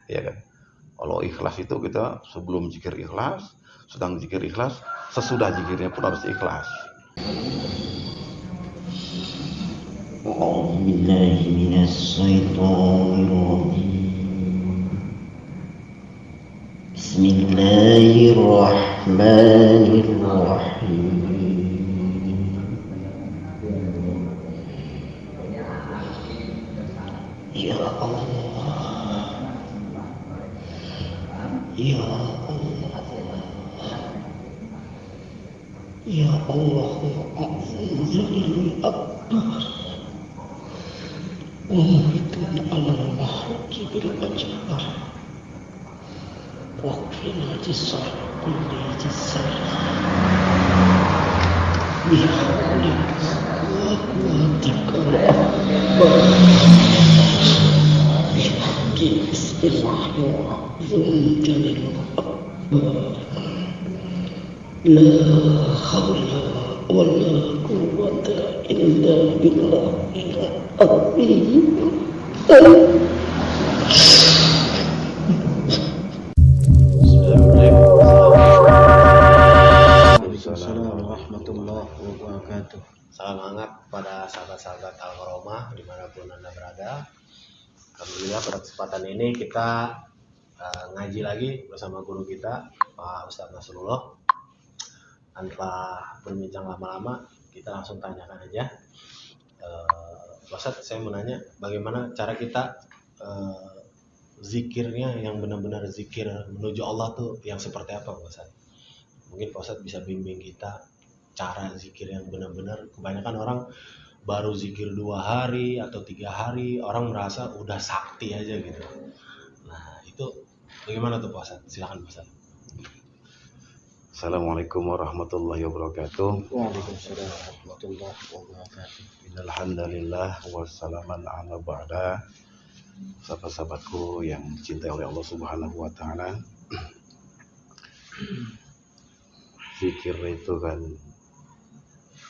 ya kan. Kalau ikhlas itu kita sebelum zikir ikhlas, sedang zikir ikhlas, sesudah zikirnya pun harus ikhlas. أعوذ بالله من الشيطان الرجيم بسم الله الرحمن الرحيم يا الله يا الله يا الله العزيز الأكبر ومهيتنا على المخلوق بالأجبار وقنا جسر كل جسر بحولك وقوتك بحق بسم الله العظيم جل الأكبر لا حول ولا قوة إلا بالله العظيم Waalaikumsalam warahmatullahi wabarakatuh. Salam hangat pada sahabat-sahabat Al-Qaromah dimanapun Anda berada. Alhamdulillah pada kesempatan ini kita ngaji lagi bersama guru kita Pak Ustadz Nasrullah. Tanpa berbincang lama-lama, kita langsung tanyakan aja. Pak Ustadz, saya mau nanya bagaimana cara kita zikirnya yang benar-benar zikir menuju Allah tuh yang seperti apa Pak Ustadz? Mungkin Pak Ustadz bisa bimbing kita cara zikir yang benar-benar. Kebanyakan orang baru zikir 2 hari atau 3 hari, orang merasa udah sakti aja gitu. Nah itu bagaimana tuh Pak Ustadz? Silakan Pak Ustadz. Assalamualaikum warahmatullahi wabarakatuh. Waalaikumsalam warahmatullahi wabarakatuh. Innalhamdulillah wassalaman ala ba'da. Sahabat-sahabatku yang dicintai oleh Allah Subhanahu wa taala. Zikir itu kan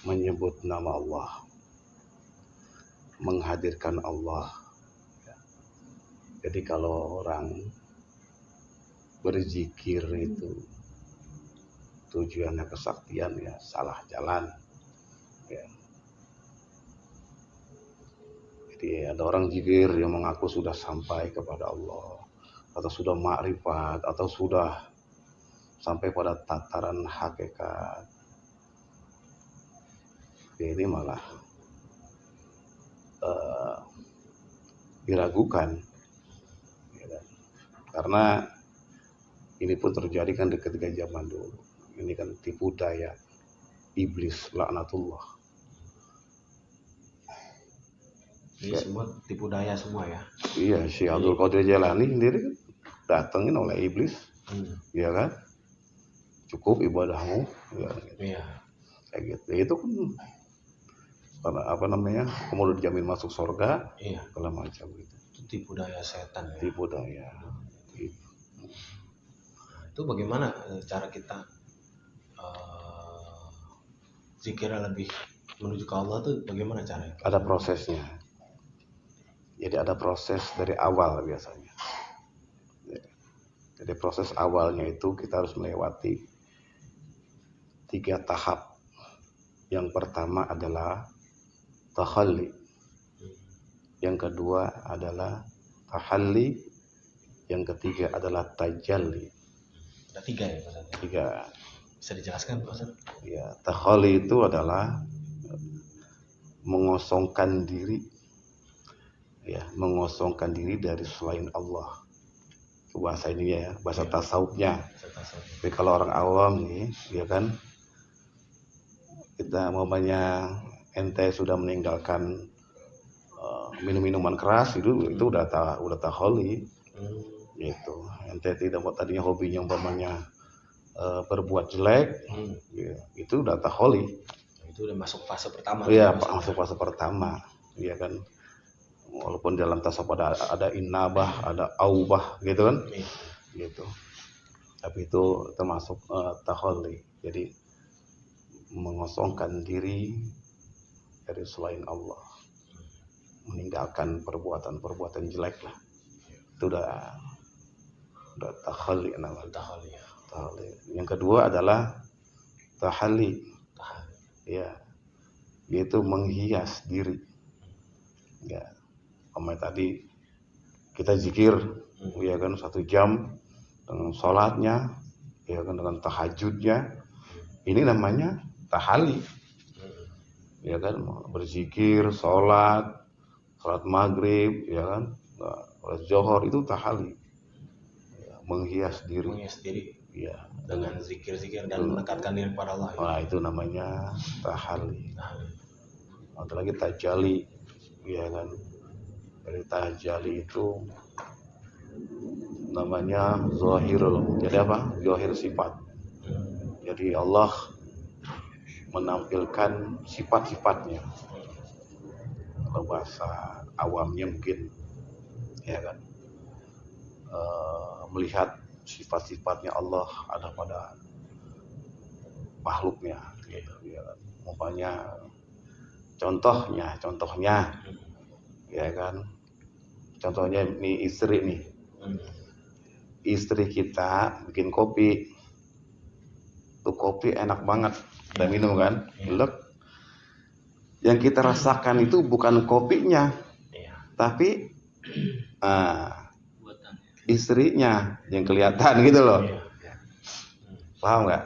menyebut nama Allah, menghadirkan Allah. Jadi kalau orang berzikir itu tujuannya kesaktian, ya salah jalan ya. Jadi ada orang zikir yang mengaku sudah sampai kepada Allah, atau sudah ma'rifat, atau sudah sampai pada tataran hakikat. Ini malah diragukan ya, karena ini pun terjadi kan ketika zaman dulu. Ini kan tipu daya iblis laknatullah. Ini semua tipu daya semua ya. Iya, Syekh Abdul Qadir Jailani sendiri kan datengin oleh iblis, ya kan? Cukup ibadahmu, ya, gitu. Iya. Kayak gitu. Itu kan apa namanya? Kemudian dijamin masuk surga, Iya. segala macam gitu. Itu tipu daya setan ya. Tipu daya. Gitu. Itu bagaimana cara kita zikirnya lebih menuju ke Allah tuh bagaimana caranya? Ada prosesnya. Jadi ada proses dari awal biasanya. Jadi proses awalnya itu kita harus melewati 3 tahap. Yang pertama adalah tahalli. Yang kedua adalah tahalli. Yang ketiga adalah tajalli. Ada 3 ya Pak Ustadz? 3. Bisa dijelaskan Pak Ustadz? Ya, tahalli itu adalah mengosongkan diri, ya, mengosongkan diri dari selain Allah. Itu bahasa ini ya, bahasa tasawufnya. Tapi kalau orang awam nih, ya kan, kita umpamanya ente sudah meninggalkan minum-minuman keras itu udah tahalli. Gitu. Ente tidak buat tadinya hobinya umpamanya berbuat jelek, ya, itu udah tahalli. Itu udah masuk fase pertama. Iya, masuk fase pertama, ya kan. Walaupun dalam tasawuf ada inabah, ada aubah, gitu kan, gitu. Tapi itu termasuk tahalli. Jadi mengosongkan diri dari selain Allah, meninggalkan perbuatan-perbuatan jelek lah. Itu udah Udah tahalli namanya. Tahalli. Tahalli. Yang kedua adalah tahalli. Ya, yaitu menghias diri. Ya, tadi kita zikir, ya kan 1 jam dengan sholatnya, ya kan dengan tahajudnya. Ini namanya tahalli. Ya kan, berzikir, sholat maghrib, ya kan, sholat zuhur itu tahalli. Ya, menghias diri. Ya, Dengan zikir-zikir dan mendekatkan diri kepada Allah. Nah, itu namanya tahalli. Ada lagi tajalli, ya kan. Dari tajalli itu namanya zahirul. Jadi apa? Zahir sifat. Jadi Allah menampilkan sifat-sifatnya. Kalau bahasa awamnya mungkin, ya kan, melihat sifat-sifatnya Allah ada pada makhluknya, gitu, ya kan. Umpamanya contohnya, ya kan. Contohnya ini istri nih. Istri kita bikin kopi. Tuh kopi enak banget. Udah minum kan? Lek. Yang kita rasakan itu bukan kopinya, tapi istrinya yang kelihatan gitu loh. Paham nggak?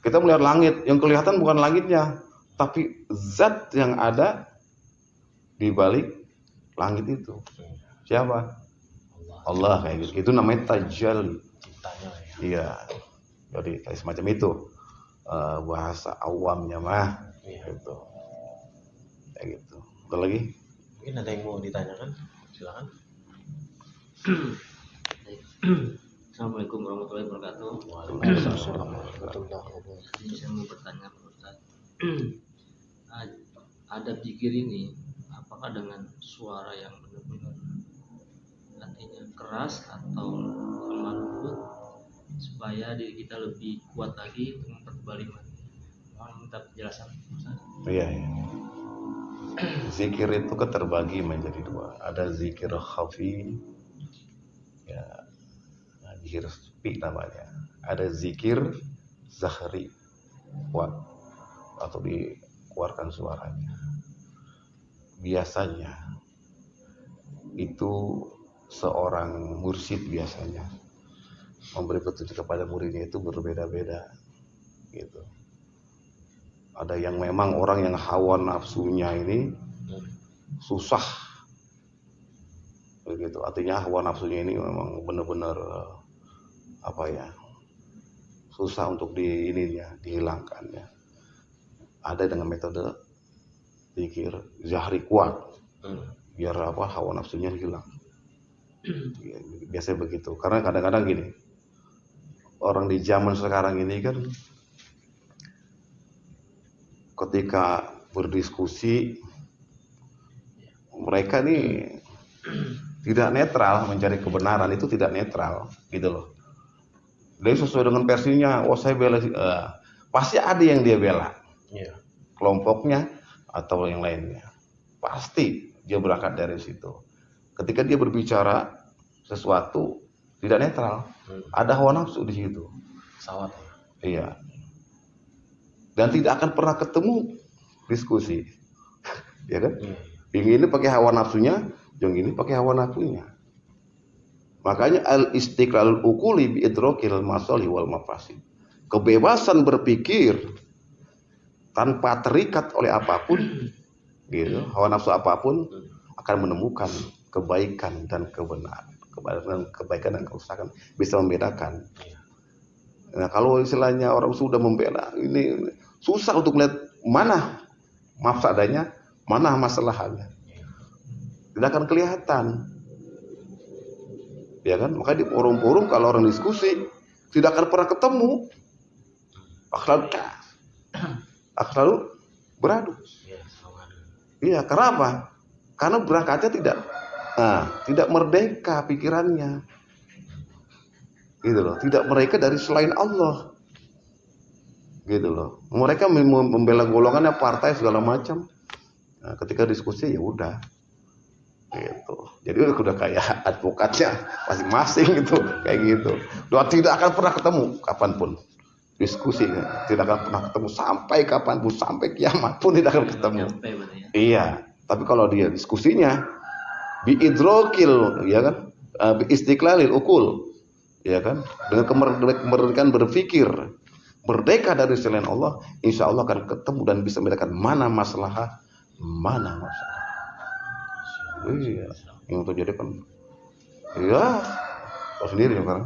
Kita melihat langit, yang kelihatan bukan langitnya, tapi zat yang ada di balik langit itu. Siapa? Allah, kayak gitu. Itu namanya tajalli. Iya. Jadi kayak semacam itu. Bahasa awamnya mah gitu. Kayak gitu. Ada lagi? Mungkin ada yang mau ditanyakan? Silakan. Assalamualaikum warahmatullahi wabarakatuh. Waalaikumsalam warahmatullahi wabarakatuh. Ini saya mau bertanya Pak Ustaz. Adab zikir ini apakah dengan suara yang benar-benar artinya keras atau lemah lembut supaya diri kita lebih kuat lagi untuk mempertebal iman? Mohon minta penjelasan Ustaz. Iya. Zikir itu terbagi menjadi 2. Ada zikir khafi, ya, zikir sepi namanya. Ada zikir zahri, kuat atau dikeluarkan suaranya. Biasanya itu seorang mursyid biasanya memberi petunjuk kepada muridnya itu berbeda-beda, gitu. Ada yang memang orang yang hawa nafsunya ini susah, begitu. Artinya hawa nafsunya ini memang benar-benar susah untuk dihilangkan ya. Ada dengan metode zikir zahri kuat, biar hawa nafsunya hilang. Biasanya begitu. Karena kadang-kadang gini, orang di zaman sekarang ini kan ketika berdiskusi mereka nih tidak netral, mencari kebenaran itu tidak netral, gitu loh. Dia sesuai dengan versinya, saya bela, pasti ada yang dia bela, kelompoknya atau yang lainnya, pasti dia berangkat dari situ. Ketika dia berbicara sesuatu tidak netral, ada hawa nafsu di situ. Sawat. Iya. Dan tidak akan pernah ketemu diskusi, ya kan? Yang ini pakai hawa nafsunya, yang ini pakai hawa nafsunya. Makanya al-istiqlalul uquli bi idrakil masalih wal mafasid. Kebebasan berpikir tanpa terikat oleh apapun, gitu. Hawa nafsu apapun akan menemukan kebaikan dan kebenaran, kebaikan dan kerusakan, bisa membedakan. Nah, kalau istilahnya orang sudah membela, ini susah untuk melihat mana mafsadanya, mana masalahnya. Tidak akan kelihatan. Ya kan? Maka di forum-forum kalau orang diskusi tidak akan pernah ketemu. Akhlalu beradu. Iya, kenapa? Karena berangkatnya tidak merdeka pikirannya. Gitu loh, tidak mereka dari selain Allah. Gitu loh. Mereka membela golongannya, partai segala macam. Nah, ketika diskusi ya udah. gitu. Jadi udah kayak advokatnya masing-masing gitu, kayak gitu. Doa tidak akan pernah ketemu kapanpun. Diskusi tidak akan pernah ketemu sampai kapanpun, sampai kiamat pun tidak akan ketemu. Iya, tapi kalau dia diskusinya biidrokil, ya kan, istiqlalil ukul, ya kan, dengan kemerdekaan berpikir, merdeka dari selain Allah, insya Allah akan ketemu dan bisa membedakan mana masalah, mana masalah. Iya, yang terjadi kan, ya, tahu sendiri ya kan,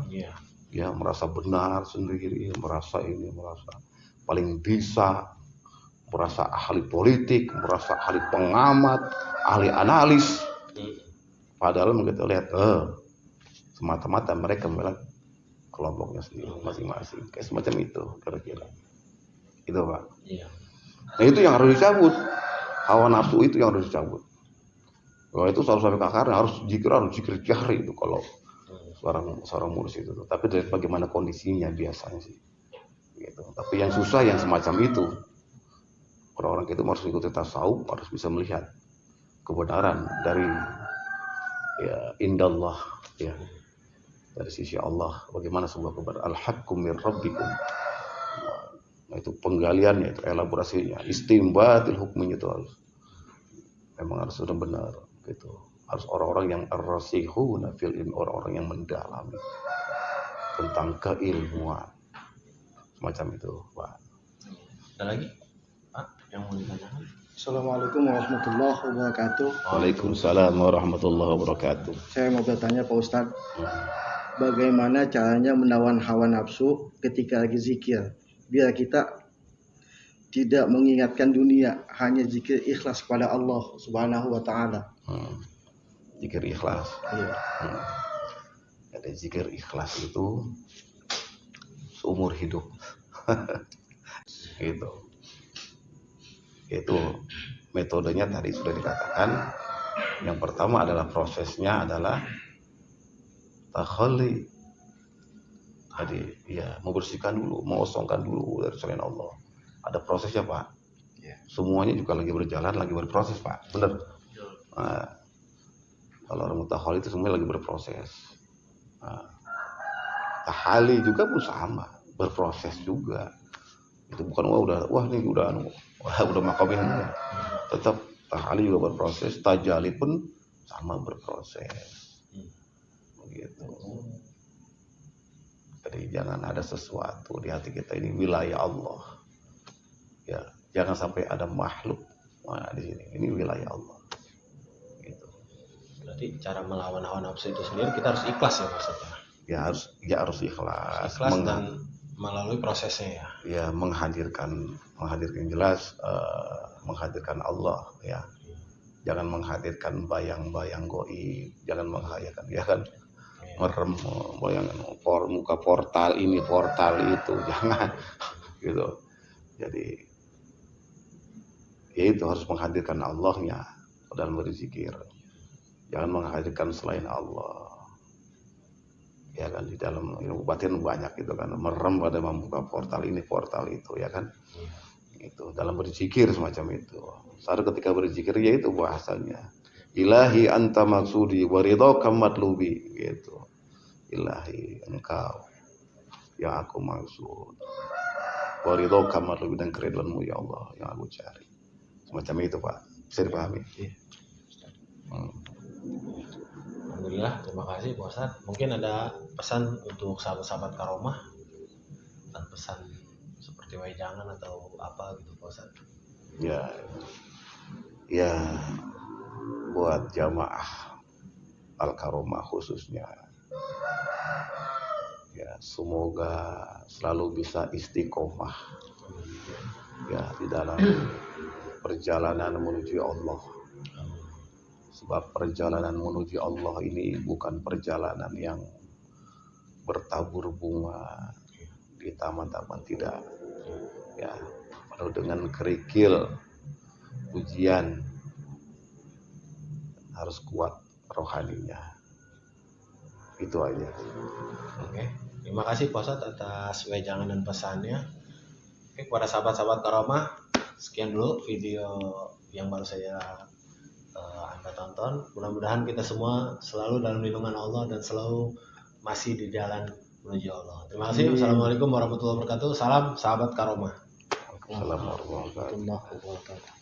ya merasa benar sendiri, merasa ini, merasa paling bisa, merasa ahli politik, merasa ahli pengamat, ahli analis. Padahal kita lihat, semata-mata mereka membela kelompoknya sendiri masing-masing, kayak semacam itu kira-kira. Itu Pak. Iya. Nah itu yang harus dicabut, hawa nafsu itu yang harus dicabut. Kalau itu harus sampai ke akarnya, harus zikir jahri itu kalau seorang murid itu. Tapi dari bagaimana kondisinya biasanya sih, gitu. Tapi yang susah yang semacam itu, orang itu harus ikuti tasawuf, harus bisa melihat kebenaran dari ya indallah, ya dari sisi Allah, bagaimana sebuah kebenaran, al-haqqu min rabbikum. Nah itu penggaliannya, itu elaborasinya, istimbatil hukminya itu memang harus sudah benar gitu. Harus orang-orang yang ar-rasihuna fil ilm, orang-orang yang mendalami tentang keilmuan semacam itu Pak. Ada lagi Pak yang mau ditanyakan? Assalamualaikum warahmatullahi wabarakatuh. Waalaikumsalam warahmatullahi wabarakatuh. Saya mau bertanya Pak Ustadz, bagaimana caranya menawan hawa nafsu ketika lagi zikir, biar kita tidak mengingatkan dunia, hanya zikir ikhlas pada Allah Subhanahu wa Ta'ala. Zikir ikhlas. Iya. Ada zikir ikhlas itu seumur hidup. Gitu. Itu metodenya tadi sudah dikatakan. Yang pertama adalah prosesnya adalah takhalli. Jadi ya membersihkan dulu, mengosongkan dulu dari selain Allah. Ada prosesnya Pak. Semuanya juga lagi berjalan, lagi berproses Pak. Benar. Nah, kalau orang mutakhali itu semuanya lagi berproses. Nah, tahali juga pun sama, berproses juga. Itu bukan wah ini udah makom ini. Tetap tahali juga berproses, tajali pun sama berproses. Begitu. Jadi jangan ada sesuatu di hati kita ini wilayah Allah. Ya, jangan sampai ada makhluk di sini. Ini wilayah Allah. Gitu. Berarti cara melawan hawa nafsu itu sendiri kita harus ikhlas ya maksudnya. Ya harus ikhlas. Dan melalui prosesnya ya. Ya menghadirkan jelas, menghadirkan Allah ya. Jangan menghadirkan bayang-bayang gaib, jangan menghadirkan ya kan. Merem bayangan muka portal ini, portal itu, jangan gitu. Jadi ya itu harus menghadirkan Allahnya dalam berzikir. Jangan menghadirkan selain Allah. Ya kan di dalam ilmu batin banyak gitu kan, merem pada membuka portal ini, portal itu ya kan. Itu dalam berzikir semacam itu. Saat ketika berzikir ya itu bahasanya. Ilahi anta maksudi wa ridhaka matlubi gitu. Ilahi engkau yang aku maksud. Wa ridhaka matlubi dan keridhaanmu ya Allah yang aku cari. Semacam itu Pak. Bisa dipahami? Iya. Alhamdulillah, terima kasih Pak Ustadz. Mungkin ada pesan untuk sahabat-sahabat Karomah, dan pesan seperti wejangan atau apa gitu Pak Ustadz? Ya buat jamaah Al-Karomah khususnya. Ya semoga selalu bisa istiqomah ya di dalam perjalanan menuju Allah. Sebab perjalanan menuju Allah ini bukan perjalanan yang bertabur bunga di taman-taman, tidak. Ya, penuh dengan kerikil, ujian, harus kuat rohaninya. Itu aja. Oke, terima kasih Pak Ustadz atas wejangan dan pesannya. Oke, kepada sahabat-sahabat Karomah, sekian dulu video yang baru saya kita tonton. Mudah-mudahan kita semua selalu dalam lindungan Allah dan selalu masih di jalan menuju Allah. Terima kasih. Wassalamualaikum warahmatullahi wabarakatuh. Salam sahabat Karomah. Assalamualaikum warahmatullahi wabarakatuh. Warahmatullahi wabarakatuh.